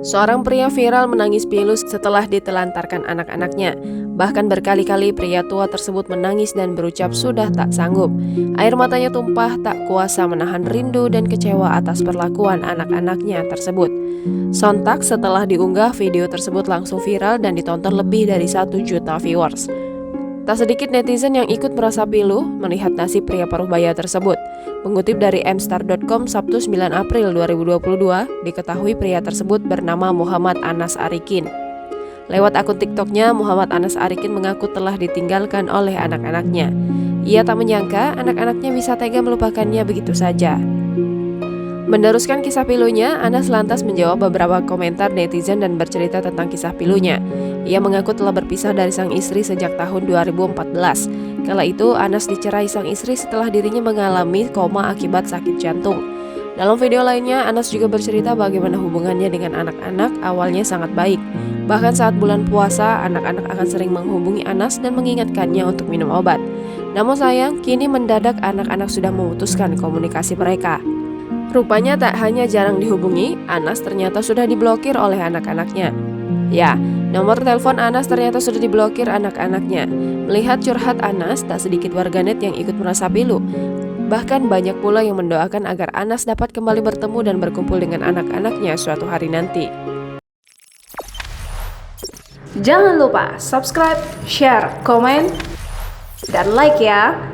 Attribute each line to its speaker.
Speaker 1: Seorang pria viral menangis pilu setelah ditelantarkan anak-anaknya. Bahkan berkali-kali pria tua tersebut menangis dan berucap sudah tak sanggup. Air matanya tumpah tak kuasa menahan rindu dan kecewa atas perlakuan anak-anaknya tersebut. Sontak setelah diunggah, video tersebut langsung viral dan ditonton lebih dari 1 juta viewers. Tak sedikit netizen yang ikut merasa pilu melihat nasib pria paruh baya tersebut. Mengutip dari mstar.com Sabtu 9 April 2022, diketahui pria tersebut bernama Muhammad Anas Arikin. Lewat akun TikToknya, Muhammad Anas Arikin mengaku telah ditinggalkan oleh anak-anaknya. Ia tak menyangka anak-anaknya bisa tega melupakannya begitu saja. Meneruskan kisah pilunya, Anas lantas menjawab beberapa komentar netizen dan bercerita tentang kisah pilunya. Ia mengaku telah berpisah dari sang istri sejak tahun 2014. Kala itu, Anas dicerai sang istri setelah dirinya mengalami koma akibat sakit jantung. Dalam video lainnya, Anas juga bercerita bagaimana hubungannya dengan anak-anak awalnya sangat baik. Bahkan saat bulan puasa, anak-anak akan sering menghubungi Anas dan mengingatkannya untuk minum obat. Namun sayang, kini mendadak anak-anak sudah memutuskan komunikasi mereka. Rupanya tak hanya jarang dihubungi, Anas ternyata sudah diblokir oleh anak-anaknya. Ya, nomor telepon Anas ternyata sudah diblokir anak-anaknya. Melihat curhat Anas, tak sedikit warganet yang ikut merasa pilu. Bahkan banyak pula yang mendoakan agar Anas dapat kembali bertemu dan berkumpul dengan anak-anaknya suatu hari nanti. Jangan lupa subscribe, share, komen, dan like ya!